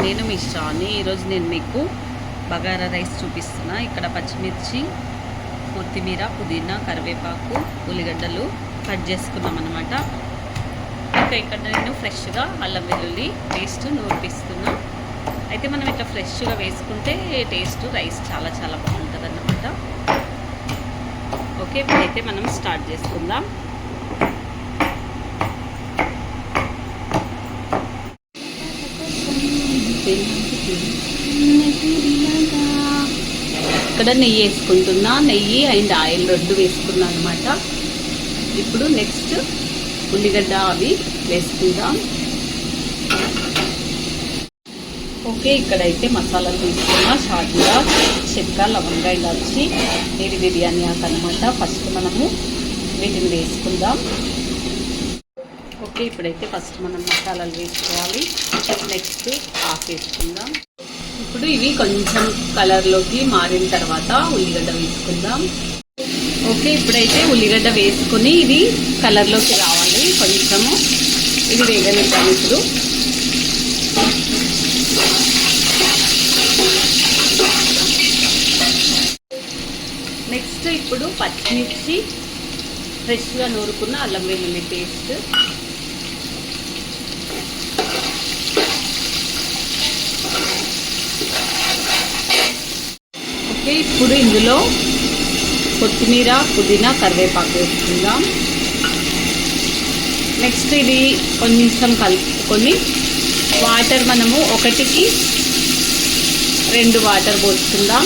నేను మీ శ్రావణి. ఈరోజు నేను మీకు బగారా రైస్ చూపిస్తున్నా. ఇక్కడ పచ్చిమిర్చి, కొత్తిమీర, పుదీనా, కరివేపాకు, ఉల్లిగడ్డలు కట్ చేసుకున్నాం అనమాట. ఇంకా ఇక్కడ నేను ఫ్రెష్గా అల్లం వెల్లుల్లి పేస్ట్ నూరిపిస్తున్నా. అయితే మనం ఇట్లా ఫ్రెష్గా వేసుకుంటే టేస్ట్ రైస్ చాలా చాలా బాగుంటుంది అన్నమాట. ఓకే, ఇప్పుడైతే మనం స్టార్ట్ చేసుకుందాం. ఇక్కడ నెయ్యి వేసుకుంటున్నా. నెయ్యి అండ్ ఆయిల్ రెండు వేసుకున్నా అనమాట. ఇప్పుడు నెక్స్ట్ ఉల్లిగడ్డ అవి వేసుకుందాం. ఓకే, ఇక్కడైతే మసాలాలు తీసుకున్నా. షార్ట్గా చెక్క, లవంగా, ఇలాచి, ఇది బిర్యానీ ఆకు అనమాట. ఫస్ట్ మనము వీటిని వేసుకుందాం. ఓకే, ఇప్పుడైతే ఫస్ట్ మనం మసాలాలు వేసుకోవాలి. నెక్స్ట్ ఆకు వేసుకుందాం. ఇప్పుడు ఇవి కొంచెం కలర్లోకి మారిన తర్వాత ఉల్లిగడ్డ వేసుకుందాం. ఓకే, ఇప్పుడైతే ఉల్లిగడ్డ వేసుకొని ఇది కలర్లోకి రావాలి. కొంచెము ఇది వేగనిద్దాం. ఇప్పుడు నెక్స్ట్ ఇప్పుడు పచ్చిమిర్చి, ఫ్రెష్గా నూరుకున్న అల్లం వెల్లుల్లి పేస్ట్, ఓకే, ఇప్పుడు ఇందులో కొత్తిమీర, పుదీనా, కరివేపాకు వేసుకుందాం. నెక్స్ట్ ఇది కొంచెం కలుపుకొని వాటర్ మనము 1కి 2 వాటర్ పోసుకుందాం.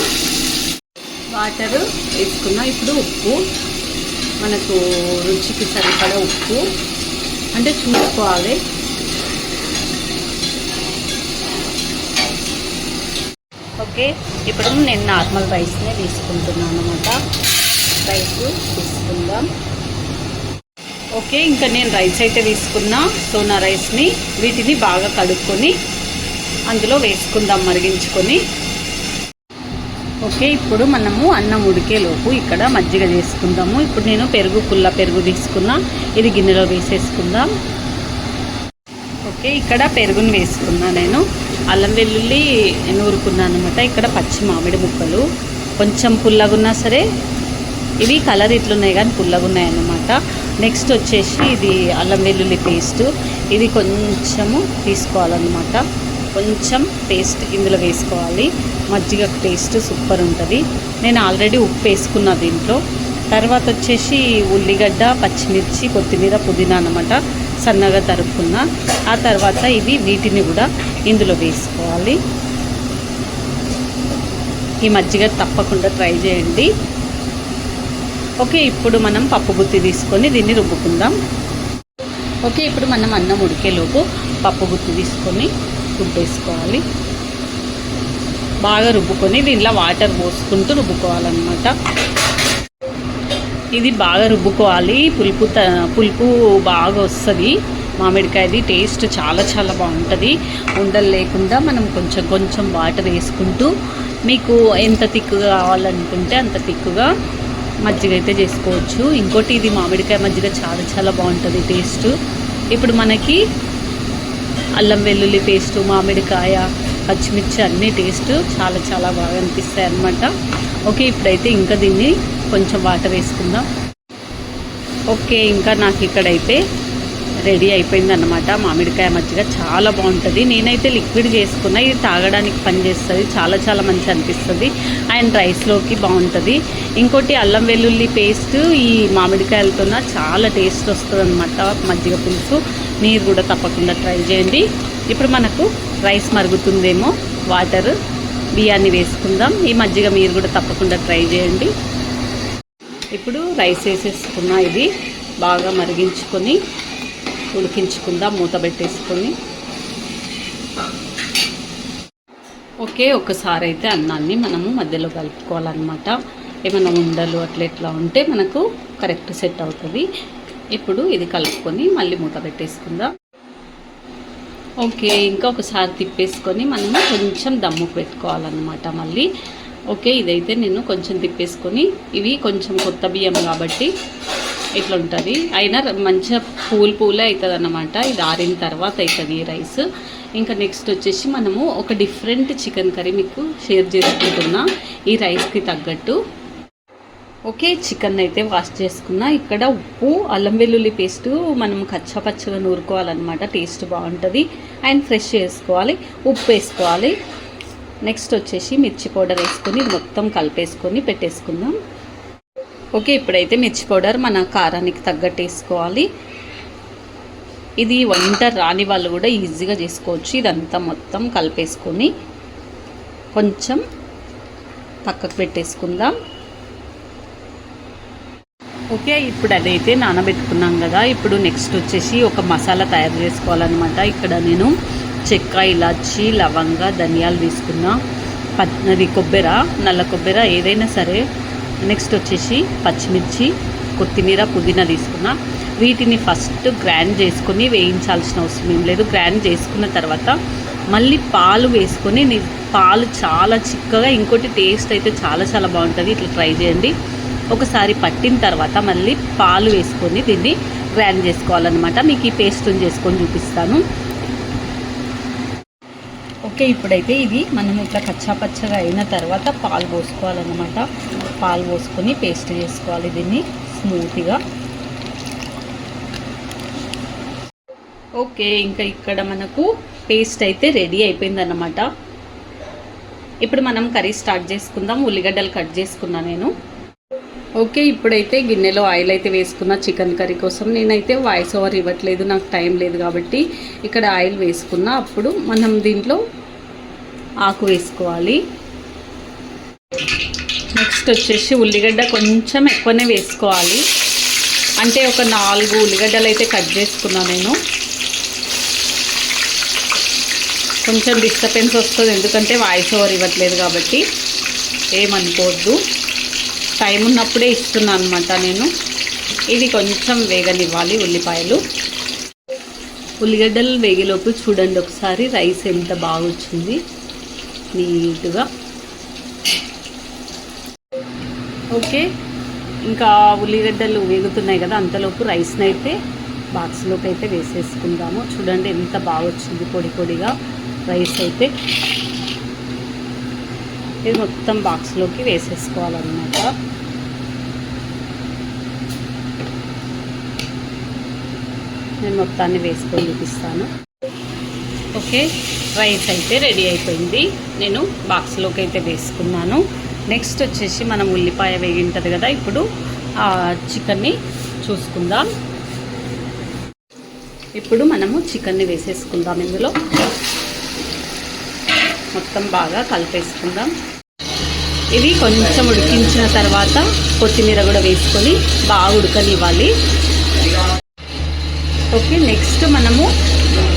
వాటర్ వేసుకున్నాం. ఇప్పుడు ఉప్పు, మనకు రుచికి సరిపడా ఉప్పు అంటే చూసుకోవాలి. ఓకే, ఇప్పుడు నేను నార్మల్ రైస్నే తీసుకుంటున్నాను అన్నమాట. రైస్ తీసుకుందాం. ఓకే, ఇంకా నేను రైస్ అయితే తీసుకున్నా. సోనా రైస్ని వీటిని బాగా కడుక్కొని అందులో వేసుకుందాం, మరిగించుకొని. ఓకే, ఇప్పుడు మనము అన్నం ఉడికేలోపు ఇక్కడ మజ్జిగ చేసుకుందాము. ఇప్పుడు నేను పెరుగు తీసుకున్నా. ఇది గిన్నెలో వేసేసుకుందాం. ఓకే, ఇక్కడ పెరుగుని వేసుకున్నా. నేను అల్లం వెల్లుల్లి నూరుకున్నాను అనమాట. ఇక్కడ పచ్చి మామిడి ముక్కలు కొంచెం పుల్లగా ఉన్నా సరే, ఇవి కలర్ ఇట్లున్నాయి కానీ పుల్లగా ఉన్నాయి అన్నమాట. నెక్స్ట్ వచ్చేసి ఇది అల్లం వెల్లుల్లి పేస్ట్, ఇది కొంచెము తీసుకోవాలన్నమాట. కొంచెం పేస్ట్ ఇందులో వేసుకోవాలి. మజ్జిగ టేస్ట్ సూపర్ ఉంటుంది. నేను ఆల్రెడీ ఉప్పు వేసుకున్నా దీంట్లో. తర్వాత వచ్చేసి ఉల్లిగడ్డ, పచ్చిమిర్చి, కొత్తిమీర, పుదీనా అన్నమాట సన్నగా తరుక్కున్నా. ఆ తర్వాత వీటిని కూడా ఇందులో వేసుకోవాలి. ఈ మజ్జిగ తప్పకుండా ట్రై చేయండి. ఓకే, ఇప్పుడు మనం పప్పు గుత్తి తీసుకొని దీన్ని రుబ్బుకుందాం. ఓకే, ఇప్పుడు మనం అన్నం ఉడికేలోపు పప్పు గుత్తి తీసుకొని రుబ్బేసుకోవాలి. బాగా రుబ్బుకొని దీనిలో వాటర్ పోసుకుంటూ రుబ్బుకోవాలన్నమాట. ఇది బాగా రుబ్బుకోవాలి. పులుపు బాగా వస్తుంది. మామిడికాయది టేస్ట్ చాలా చాలా బాగుంటుంది. ఉండలు లేకుండా మనం కొంచెం కొంచెం వాటర్ వేసుకుంటూ, మీకు ఎంత తిక్కుగా కావాలనుకుంటే అంత తిక్కుగా మజ్జిగ అయితే చేసుకోవచ్చు. ఇంకోటి ఇది మామిడికాయ మజ్జిగ చాలా చాలా బాగుంటుంది టేస్ట్. ఇప్పుడు మనకి అల్లం వెల్లుల్లి పేస్టు, మామిడికాయ, పచ్చిమిర్చి అన్నీ టేస్ట్ చాలా చాలా బాగా అనిపిస్తాయి అన్నమాట. ఓకే, ఇప్పుడైతే ఇంకా దీన్ని కొంచెం వాటర్ వేసుకుందాం. ఓకే, ఇంకా నాకు ఇక్కడైతే రెడీ అయిపోయింది అన్నమాట. మామిడికాయ మజ్జిగ చాలా బాగుంటుంది. నేనైతే లిక్విడ్ చేసుకున్నా. ఇది తాగడానికి పనిచేస్తుంది. చాలా చాలా మంచి అనిపిస్తుంది. అండ్ రైస్లోకి బాగుంటుంది. ఇంకోటి అల్లం వెల్లుల్లి పేస్ట్ ఈ మామిడికాయలతో చాలా టేస్ట్ వస్తుంది అన్నమాట మజ్జిగ పులుసు. మీరు కూడా తప్పకుండా ట్రై చేయండి. ఇప్పుడు మనకు రైస్ మరుగుతుందేమో, వాటర్ బియ్యాన్ని వేసుకుందాం. ఈ మజ్జిగ మీరు కూడా తప్పకుండా ట్రై చేయండి. ఇప్పుడు రైస్ వేసేసుకున్నా. ఇది బాగా మరిగించుకొని ఉడికించుకుందాం మూత పెట్టేసుకొని. ఓకే, ఒకసారి అయితే అన్నాన్ని మనము మధ్యలో కలుపుకోవాలన్నమాట. ఏమైనా ఉండలు అట్లా ఉంటే మనకు కరెక్ట్ సెట్ అవుతుంది. ఇప్పుడు ఇది కలుపుకొని మళ్ళీ మూత పెట్టేసుకుందాం. ఓకే, ఇంకా ఒకసారి తిప్పేసుకొని మనము కొంచెం దమ్ముకు పెట్టుకోవాలన్నమాట మళ్ళీ. ఓకే, ఇదైతే నేను కొంచెం తిప్పేసుకొని, ఇవి కొంచెం కొత్త బియ్యం కాబట్టి ఇట్లా ఉంటుంది. అయినా మంచిగా పూలే అవుతుంది అన్నమాట. ఇది ఆరిన తర్వాత అవుతుంది ఈ రైస్. ఇంకా నెక్స్ట్ వచ్చేసి మనము ఒక డిఫరెంట్ చికెన్ కర్రీ మీకు షేర్ చేసుకుంటున్నా ఈ రైస్కి తగ్గట్టు. ఓకే, చికెన్ అయితే వాష్ చేసుకున్నా. ఇక్కడ ఉప్పు, అల్లం వెల్లుల్లి పేస్టు మనం కచ్చాపచ్చగా నూరుకోవాలన్నమాట. టేస్ట్ బాగుంటుంది. అండ్ ఫ్రెష్ చేసుకోవాలి, ఉప్పు వేసుకోవాలి. నెక్స్ట్ వచ్చేసి మిర్చి పౌడర్ వేసుకొని మొత్తం కలిపేసుకొని పెట్టేసుకుందాం. ఓకే, ఇప్పుడైతే మిర్చి పౌడర్ మన కారానికి తగ్గట్టు వేసుకోవాలి. ఇది వంట రాని వాళ్ళు కూడా ఈజీగా చేసుకోవచ్చు. ఇదంతా మొత్తం కలిపేసుకొని కొంచెం పక్కకు పెట్టేసుకుందాం. ఓకే, ఇప్పుడు అదైతే నానబెట్టుకున్నాం కదా. ఇప్పుడు నెక్స్ట్ వచ్చేసి ఒక మసాలా తయారు చేసుకోవాలన్నమాట. ఇక్కడ నేను చెక్క, ఇలాచి, లవంగ, ధనియాలు తీసుకున్నా. అది కొబ్బరి, నల్ల కొబ్బరి ఏదైనా సరే. నెక్స్ట్ వచ్చేసి పచ్చిమిర్చి, కొత్తిమీర, పుదీనా తీసుకున్నా. వీటిని ఫస్ట్ గ్రైండ్ చేసుకొని వేయించాల్సిన అవసరం ఏం లేదు. గ్రైండ్ చేసుకున్న తర్వాత మళ్ళీ పాలు వేసుకొని, పాలు చాలా చిక్కగా, ఇంకోటి టేస్ట్ అయితే చాలా చాలా బాగుంటుంది. ఇట్లా ట్రై చేయండి. ఒకసారి పట్టిన తర్వాత మళ్ళీ పాలు వేసుకొని దీన్ని గ్రైండ్ చేసుకోవాలన్నమాట. మీకు ఈ పేస్ట్ని చేసుకొని చూపిస్తాను. ఓకే, ఇప్పుడైతే ఇది మనం ఇట్లా కచ్చాపచ్చగా అయిన తర్వాత పాలు పోసుకోవాలన్నమాట. పాలు పోసుకొని పేస్ట్ చేసుకోవాలి దీన్ని స్మూత్గా. ఓకే, ఇంకా ఇక్కడ మనకు పేస్ట్ అయితే రెడీ అయిపోయిందన్నమాట. ఇప్పుడు మనం కర్రీ స్టార్ట్ చేసుకుందాం. ఉల్లిగడ్డలు కట్ చేసుకున్నా నేను. ఓకే, ఇప్పుడైతే గిన్నెలో ఆయిల్ అయితే వేసుకున్న చికెన్ కర్రీ కోసం. నేనైతే వాయిస్ ఓవర్ ఇవ్వట్లేదు, నాకు టైం లేదు కాబట్టి. ఇక్కడ ఆయిల్ వేసుకున్నా. అప్పుడు మనం దీంట్లో ఆకు వేసుకోవాలి. నెక్స్ట్ వచ్చేసి ఉల్లిగడ్డ కొంచెం ఎక్కువనే వేసుకోవాలి. అంటే ఒక 4 ఉల్లిగడ్డలు అయితే కట్ చేసుకున్నా నేను. కొంచెం డిస్టర్బెన్స్ వస్తుంది ఎందుకంటే వాయిస్ ఓవర్ ఇవ్వట్లేదు కాబట్టి ఏమనుకోవద్దు. టైం ఉన్నప్పుడే ఇస్తున్నాను అనమాట నేను. ఇది కొంచెం వేగనివ్వాలి ఉల్లిపాయలు. ఉల్లిగడ్డలు వేగేలోపు చూడండి ఒకసారి రైస్ ఎంత బాగా వచ్చింది నీట్గా. ఓకే, ఇంకా ఉల్లిగడ్డలు వేగుతున్నాయి కదా, అంతలోపు రైస్ని అయితే బాక్స్లోకి అయితే వేసేసుకుందాము. చూడండి ఎంత బాగా వచ్చింది పొడి పొడిగా రైస్ అయితే. ఇది మొత్తం బాక్స్లోకి వేసేసుకోవాలన్నమాట. నేను మొత్తాన్ని వేసుకొని చూపిస్తాను. ఓకే, రైస్ అయితే రెడీ అయిపోయింది. నేను బాక్స్లోకి అయితే వేసుకున్నాను. నెక్స్ట్ వచ్చేసి మనం ఉల్లిపాయ వేగింటుంది కదా, ఇప్పుడు ఆ చికెన్ని చూసుకుందాం. ఇప్పుడు మనము చికెన్ని వేసేసుకుందాం. ఇందులో మొత్తం బాగా కలిపేసుకుందాం. ఇది కొంచెం ఉడికించిన తర్వాత కొత్తిమీర కూడా వేసుకొని బాగా ఉడకనివ్వాలి. ఓకే, నెక్స్ట్ మనము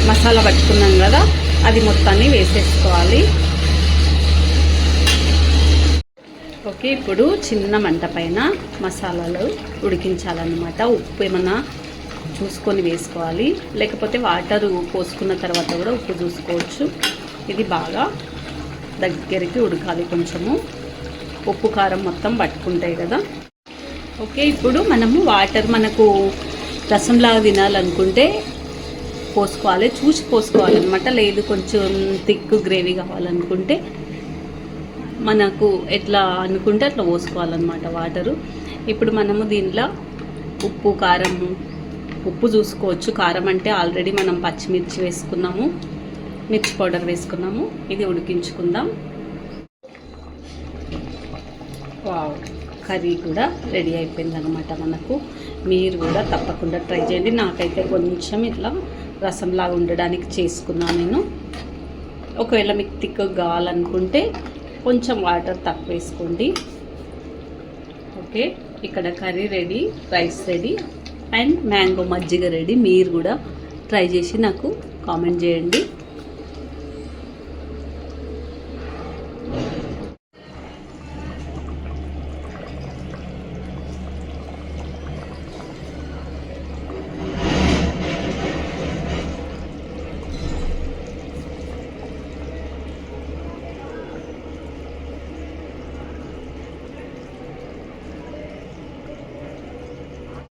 మసాలా పట్టుకున్నాం కదా, అది మొత్తాన్ని వేసేసుకోవాలి. ఓకే, ఇప్పుడు చిన్న మంట పైన మసాలాలు ఉడికించాలన్నమాట. ఉప్పు ఏమన్నా చూసుకొని వేసుకోవాలి, లేకపోతే వాటర్ పోసుకున్న తర్వాత కూడా ఉప్పు చూసుకోవచ్చు. ఇది బాగా దగ్గరికి ఉడకాలి. కొంచెము ఉప్పు కారం మొత్తం పట్టుకుంటాయి కదా. ఓకే, ఇప్పుడు మనము వాటర్ మనకు రసంలాగా తినాలనుకుంటే పోసుకోవాలి, చూసి పోసుకోవాలన్నమాట. లేదు కొంచెం థిక్ గ్రేవీ కావాలనుకుంటే మనకు ఎట్లా అనుకుంటే అట్లా పోసుకోవాలన్నమాట వాటరు. ఇప్పుడు మనము దీంట్లో ఉప్పు, కారం, ఉప్పు చూసుకోవచ్చు. కారం అంటే ఆల్రెడీ మనం పచ్చిమిర్చి వేసుకున్నాము, మిర్చి పౌడర్ వేసుకున్నాము. ఇది ఉడికించుకుందాం. వావ్, కర్రీ కూడా రెడీ అయిపోయిందనమాట మనకు. మీరు కూడా తప్పకుండా ట్రై చేయండి. నాకైతే కొంచెం ఇట్లా రసంలాగా ఉండడానికి చేసుకున్నాను నేను. ఒకవేళ మీకు థిక్గా కావాలనుకుంటే కొంచెం వాటర్ తక్కువ వేసుకోండి. ఓకే, ఇక్కడ curry ready, rice ready and mango మజ్జిగ రెడీ. మీరు కూడా ట్రై చేసి నాకు కామెంట్ చేయండి.